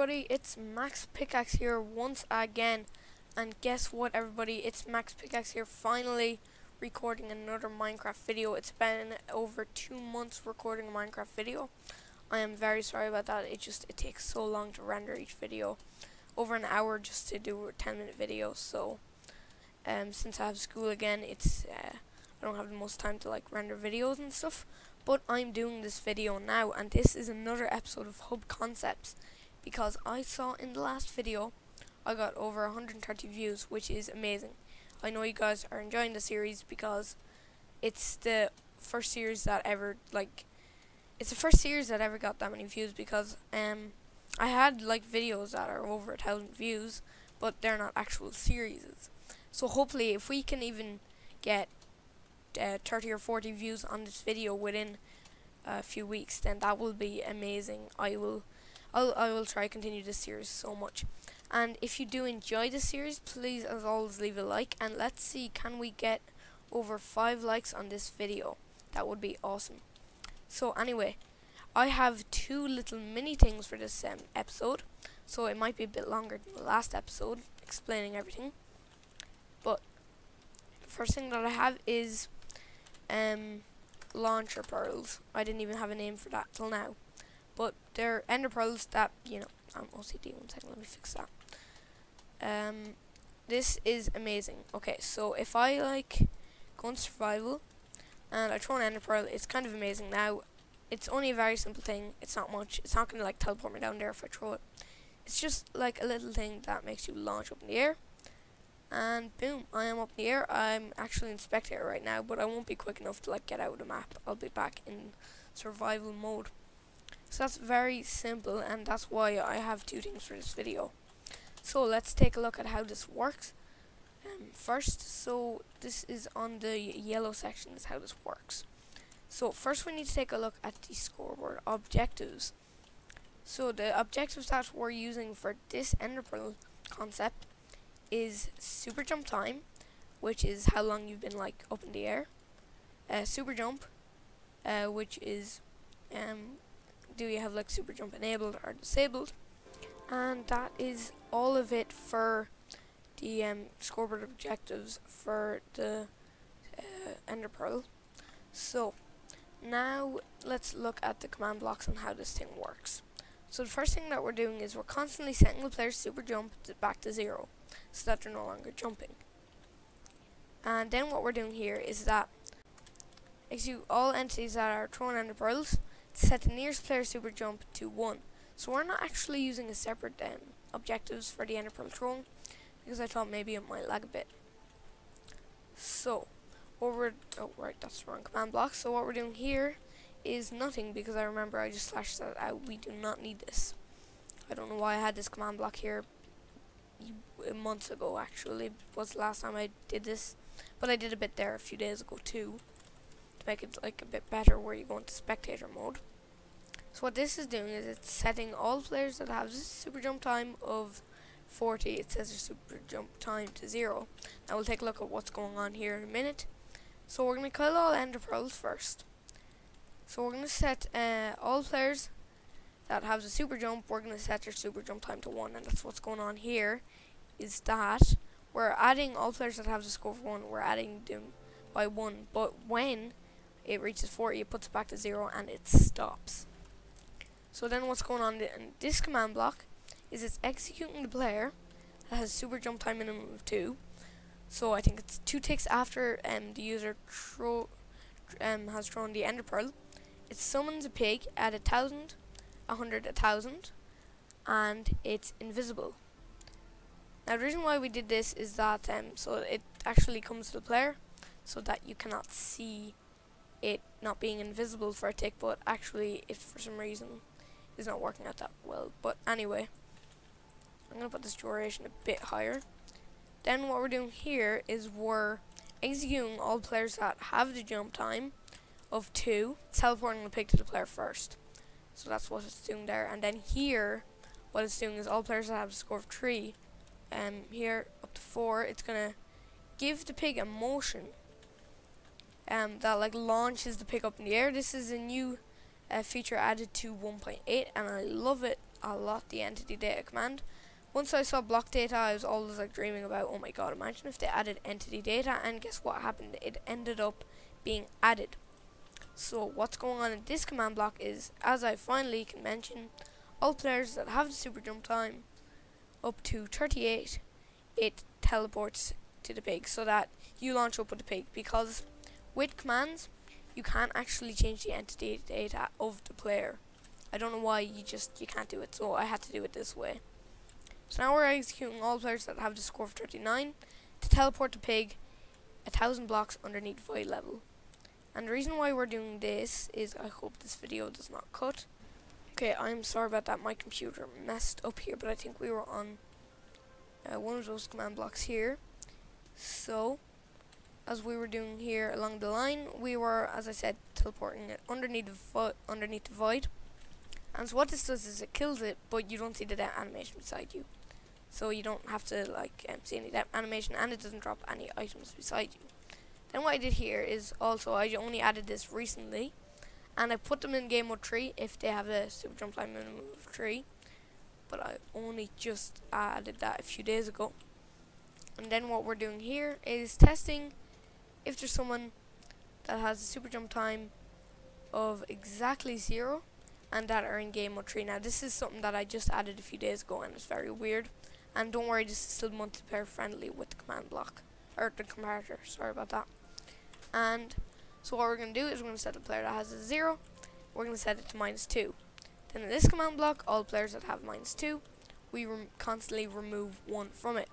everybody, it's MaxPicAxe here once again, and guess what everybody, it's MaxPicAxe here finally recording another Minecraft video. It's been over 2 months recording a Minecraft video. I am very sorry about that. It takes so long to render each video, over an hour just to do a 10-minute video. So since I have school again, I don't have the most time to like render videos and stuff. But I'm doing this video now, and this is another episode of Hub Concepts, because I saw in the last video I got over 130 views, which is amazing. I know you guys are enjoying the series because it's the first series that ever got that many views, because I had like videos that are over 1,000 views, but they're not actual series. So hopefully if we can even get 30 or 40 views on this video within a few weeks, then that will be amazing. I will try to continue this series so much. And if you do enjoy this series, please as always leave a like, and let's see, can we get over 5 likes on this video? That would be awesome. So anyway, I have 2 little mini things for this episode, so it might be a bit longer than the last episode explaining everything. But the first thing that I have is launcher pearls. I didn't even have a name for that till now, but they're ender pearls that, you know, I'm OCD. 1 second, let me fix that. This is amazing. Okay, so if I like go on survival and I throw an ender pearl, it's kind of amazing. Now it's only a very simple thing, it's not much, it's not gonna like teleport me down there if I throw it. It's just like a little thing that makes you launch up in the air, and boom, I am up in the air. I'm actually in spectator right now, but I won't be quick enough to like get out of the map. I'll be back in survival mode. So that's very simple, and that's why I have 2 things for this video. So let's take a look at how this works. First, so this is on the yellow section, is how this works. So first we need to take a look at the scoreboard objectives. So the objectives that we're using for this ender pearl concept is super jump time, which is how long you've been like up in the air. Super jump, which is do you have like super jump enabled or disabled, and that is all of it for the scoreboard objectives for the ender pearl. So now let's look at the command blocks and how this thing works. So the first thing that we're doing is we're constantly setting the player's super jump back to 0, so that they're no longer jumping. And then what we're doing here is that execute all entities that are throwing ender pearls to set the nearest player's super jump to 1. So we're not actually using a separate objectives for the ender pearl throwing, because I thought maybe it might lag a bit. So that's the wrong command block. So what we're doing here is nothing, because I remember I just slashed that out. We do not need this. I don't know why I had this command block here months ago. Actually, was the last time I did this, but I did a bit there a few days ago too, to make it like a bit better where you go into spectator mode. So what this is doing is it's setting all players that have this super jump time of 40, it says their super jump time to 0. Now we'll take a look at what's going on here in a minute. So we're going to kill all ender pearls first. So we're going to set all players that have the super jump, we're going to set their super jump time to 1, and that's what's going on here, is that we're adding all players that have the score for 1, we're adding them by 1, but when it reaches 40, it puts it back to 0 and it stops. So then what's going on in this command block is it's executing the player that has super jump time minimum of 2. So I think it's 2 ticks after the user has thrown the ender pearl. It summons a pig at 1,000, 100, 1,000, and it's invisible. Now the reason why we did this is that so it actually comes to the player, so that you cannot see it not being invisible for a tick, but actually it for some reason is not working out that well. But anyway, I'm going to put this duration a bit higher. Then what we're doing here is we're executing all players that have the jump time of 2, teleporting the pig to the player first. So that's what it's doing there. And then here, what it's doing is all players that have a score of 3, here up to 4, it's going to give the pig a motion that like launches the pig up in the air. This is a new feature added to 1.8, and I love it. a lot, the entity data command. Once I saw block data, I was always like dreaming about, oh my god, imagine if they added entity data, and guess what happened? It ended up being added. So what's going on in this command block is, as I finally can mention, all players that have the super jump time up to 38, it teleports to the pig so that you launch up with the pig, because with commands you can't actually change the entity data of the player. I don't know why you can't do it, so I had to do it this way. So now we're executing all players that have the score of 39 to teleport the pig 1,000 blocks underneath void level. And the reason why we're doing this is, I hope this video does not cut. Okay, I'm sorry about that, my computer messed up here, but I think we were on one of those command blocks here. So, as we were doing here along the line, we were, as I said, teleporting it underneath the void. And so what this does is it kills it, but you don't see the death animation beside you. So you don't have to see any death animation, and it doesn't drop any items beside you. Then what I did here is also, I only added this recently, and I put them in game mode 3 if they have a super jump time minimum of 3. But I only just added that a few days ago. And then what we're doing here is testing if there's someone that has a super jump time of exactly 0 and that are in game mode 3. Now this is something that I just added a few days ago, and it's very weird. And don't worry, this is still multiplayer friendly with the command block, or the comparator, sorry about that. And so what we're going to do is we're going to set the player that has a 0, we're going to set it to -2. Then in this command block, all players that have -2, we constantly remove 1 from it.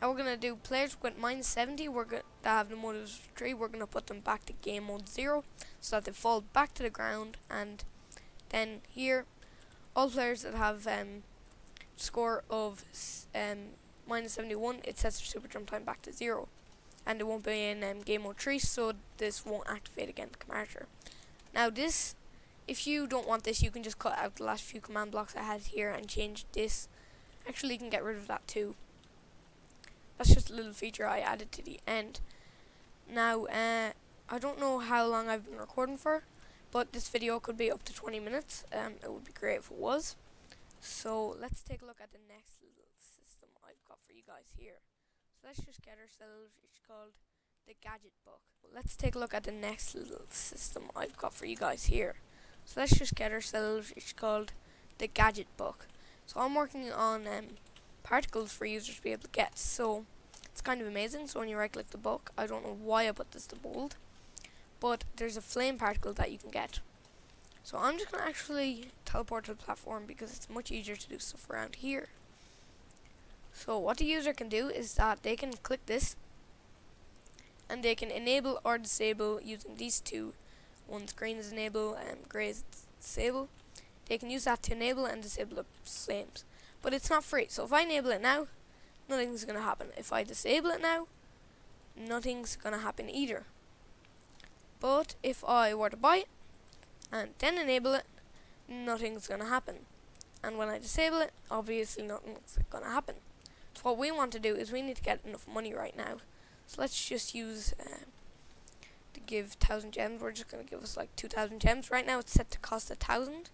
Now we're going to do players with -70, that have the mode of 3, we're going to put them back to game mode 0, so that they fall back to the ground. And then here, all players that have score of -71, it sets their super jump time back to 0. And it won't be in game mode 3, so this won't activate again the comparator. Now this, if you don't want this, you can just cut out the last few command blocks I had here and change this. Actually, you can get rid of that too. That's just a little feature I added to the end. Now, I don't know how long I've been recording for, but this video could be up to 20 minutes. It would be great if it was. So let's take a look at the next little system I've got for you guys here. So let's just get ourselves, it's called the gadget book. Let's take a look at the next little system I've got for you guys here. So let's just get ourselves, it's called the gadget book. So I'm working on particles for users to be able to get. So it's kind of amazing. So when you right click the book, I don't know why I put this to bold, but there's a flame particle that you can get. So I'm just going to actually teleport to the platform because it's much easier to do stuff around here. So what the user can do is that they can click this and they can enable or disable using these two. One's green is enable and grey is disable. They can use that to enable and disable the flames. But it's not free, so if I enable it now, nothing's going to happen. If I disable it now, nothing's going to happen either. But if I were to buy it and then enable it, nothing's going to happen. And when I disable it, obviously nothing's going to happen. So what we want to do is we need to get enough money right now. So let's just use to give 1,000 gems. We're just going to give us like 2,000 gems. Right now it's set to cost 1,000.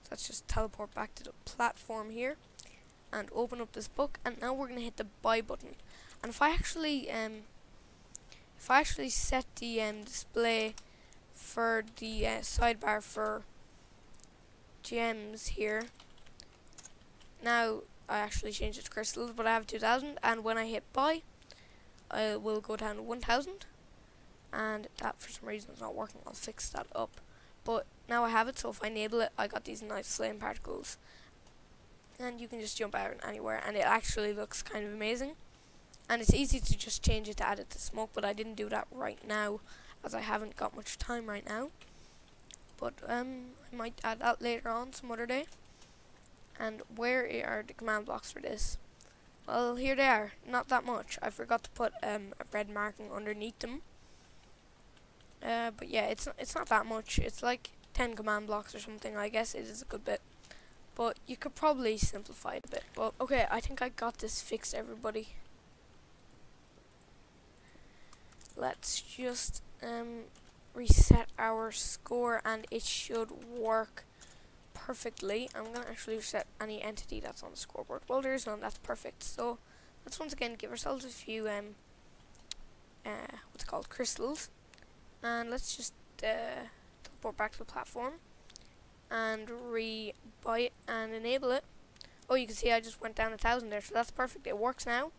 So let's just teleport back to the platform here and open up this book. And now we're going to hit the buy button. And if I actually set the display for the sidebar for gems here. Now I actually changed it to crystals, but I have 2,000, and when I hit buy, I will go down to 1,000, and that for some reason is not working. I'll fix that up. But now I have it, so if I enable it, I got these nice flame particles, and you can just jump out anywhere, and it actually looks kind of amazing. And it's easy to just change it to add it to smoke, but I didn't do that right now, as I haven't got much time right now. But I might add that later on, some other day. And where are the command blocks for this? Well, here they are. Not that much. I forgot to put a red marking underneath them. But yeah, it's not that much. It's like 10 command blocks or something. I guess it is a good bit. But you could probably simplify it a bit. But okay, I think I got this fixed, everybody. Let's just reset our score, and it should work perfectly. I'm going to actually set any entity that's on the scoreboard. Well, there is none. That's perfect. So let's once again give ourselves a few what's it called, crystals, and let's just teleport back to the platform and buy it and enable it. Oh, you can see I just went down 1,000 there, so that's perfect. It works now.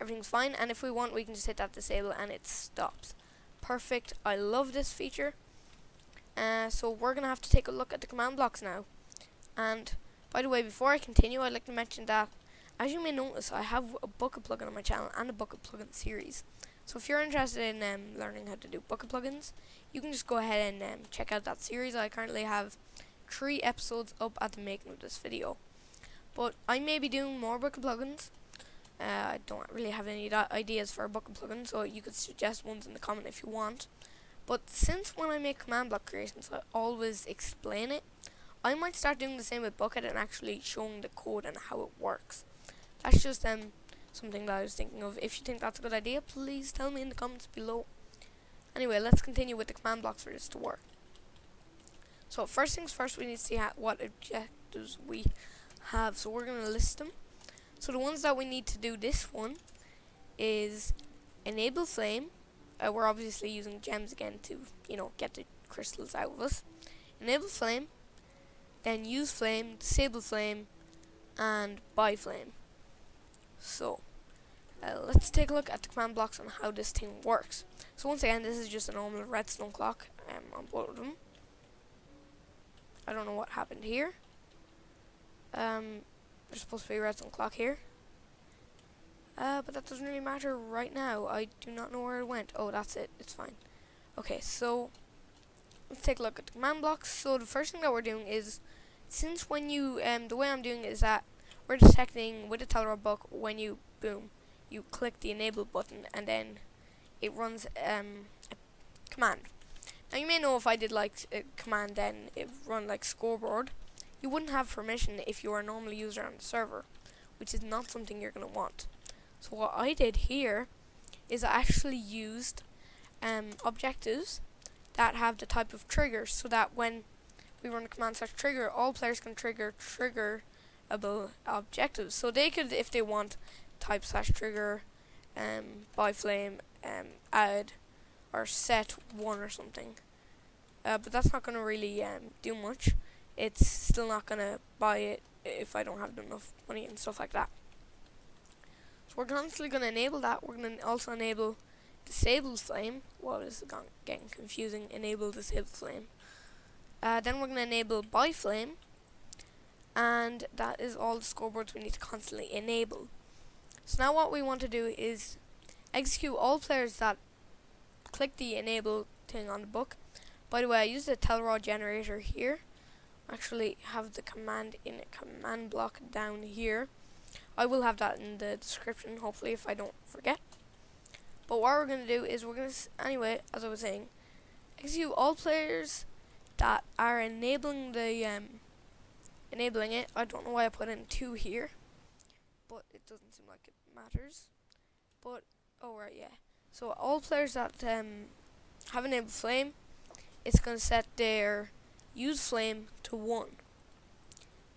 Everything's fine, and if we want, we can just hit that disable and it stops. Perfect. I love this feature. So we're gonna have to take a look at the command blocks now. And by the way, before I continue, I'd like to mention that, as you may notice, I have a bucket plugin on my channel and a bucket plugin series. So if you're interested in learning how to do bucket plugins, you can just go ahead and check out that series. I currently have 3 episodes up at the making of this video. But I may be doing more bucket plugins. I don't really have any ideas for a bucket plugin, so you could suggest ones in the comment if you want. But since when I make command block creations, I always explain it, I might start doing the same with bucket and actually showing the code and how it works. That's just something that I was thinking of. If you think that's a good idea, please tell me in the comments below. Anyway, let's continue with the command blocks for this to work. So first things first, we need to see what objectives we have. So we're going to list them. So the ones that we need to do this one is enable flame. We're obviously using gems again to, get the crystals out of us. Enable flame, then use flame, disable flame, and buy flame. So let's take a look at the command blocks on how this thing works. So once again, this is just a normal redstone clock on both of them. I don't know what happened here. There's supposed to be a redstone clock here. But that doesn't really matter right now. I do not know where it went. Oh, that's it. It's fine. Okay, so let's take a look at the command blocks. So the first thing that we're doing is, since when you, the way I'm doing it is that we're detecting with the Telrod book when you, boom, you click the enable button and then it runs a command. Now you may know if I did like a command then it run like scoreboard, you wouldn't have permission if you are a normal user on the server, which is not something you're going to want. So what I did here is I actually used objectives that have the type of triggers, so that when we run a command / trigger, all players can triggerable objectives. So they could, if they want, type / trigger, buy flame, add, or set 1 or something. But that's not going to really do much. It's still not going to buy it if I don't have enough money and stuff like that. So we're constantly going to enable that. We're going to also enable disable flame. Well, this is getting confusing. Enable disable flame. Then we're going to enable buy flame. And that is all the scoreboards we need to constantly enable. So now what we want to do is execute all players that click the enable thing on the book. By the way, I used the Telrod generator here. Actually have the command in a command block down here. I will have that in the description, hopefully, if I don't forget. But what we're going to do is we're going to, anyway, as I was saying, execute all players that are enabling the enabling it. I don't know why I put in 2 here, but it doesn't seem like it matters. But oh right, yeah. So all players that have enabled flame, it's going to set their use flame to 1.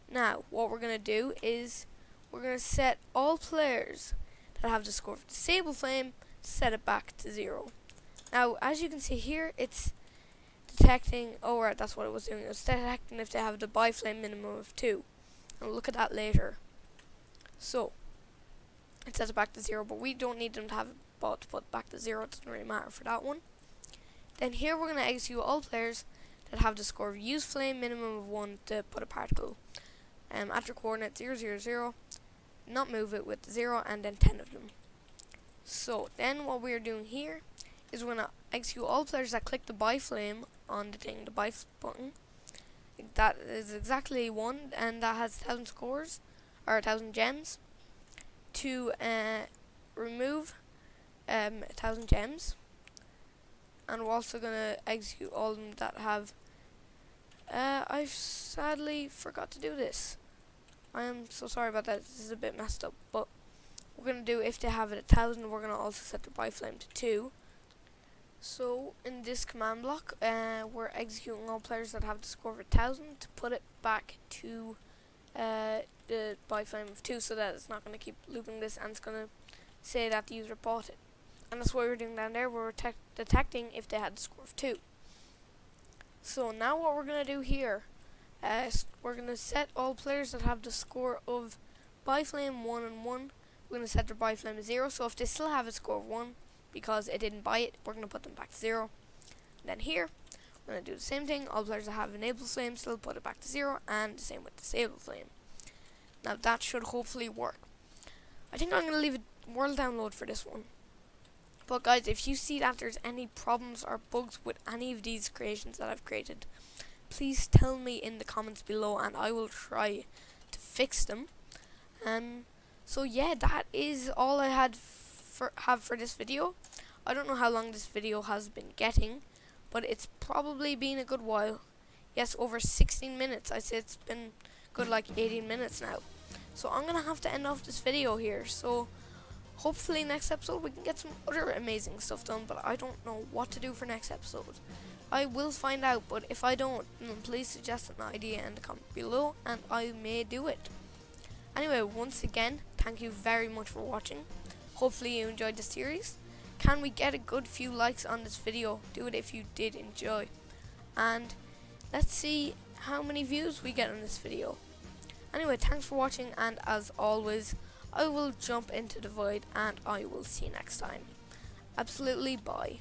Now what we're going to do is we're going to set all players that have the score for disable flame, set it back to 0. Now as you can see here, it's detecting, oh right, that's what it was doing. It was detecting if they have the buy flame minimum of 2. And we'll look at that later. So it sets it back to 0, but we don't need them to have it to put back to 0. It doesn't really matter for that one. Then here we're going to execute all players that have the score of use flame minimum of 1 to put a particle at your coordinate 0, 0, 0, not move it with 0, and then 10 of them. So then what we're doing here is we're going to execute all players that click the buy flame on the thing, the buy button. That is exactly 1, and that has 1,000 scores, or 1,000 gems, to remove 1,000 gems. And we're also going to execute all of them that have I sadly forgot to do this. I am so sorry about that. This is a bit messed up, but we're going to do, if they have it at 1,000, we're going to also set the buy flame to 2. So in this command block, we're executing all players that have the score of 1,000 to put it back to the buy flame of 2, so that it's not going to keep looping this, and it's going to say that the user bought it. And that's what we're doing down there. We're detecting if they had the score of 2. So now what we're going to do here, we're going to set all players that have the score of buy flame 1 and 1. We're going to set their buy flame to 0. So if they still have a score of 1 because it didn't buy it, we're going to put them back to 0. And then here, we're going to do the same thing. All players that have enable flame still put it back to 0, and the same with disable flame. Now that should hopefully work. I think I'm going to leave a world download for this one. But guys, if you see that there's any problems or bugs with any of these creations that I've created, please tell me in the comments below and I will try to fix them. So yeah, that is all I have for this video. I don't know how long this video has been getting, but it's probably been a good while. Yes, over 16 minutes. I'd say it's been good like 18 minutes now. So I'm gonna have to end off this video here. So hopefully next episode we can get some other amazing stuff done, but I don't know what to do for next episode. I will find out, but if I don't, then please suggest an idea in the comment below and I may do it. Anyway, once again, thank you very much for watching. Hopefully you enjoyed the series. Can we get a good few likes on this video? Do it if you did enjoy. And let's see how many views we get on this video. Anyway, thanks for watching, and as always, I will jump into the void and I will see you next time. Absolutely, bye.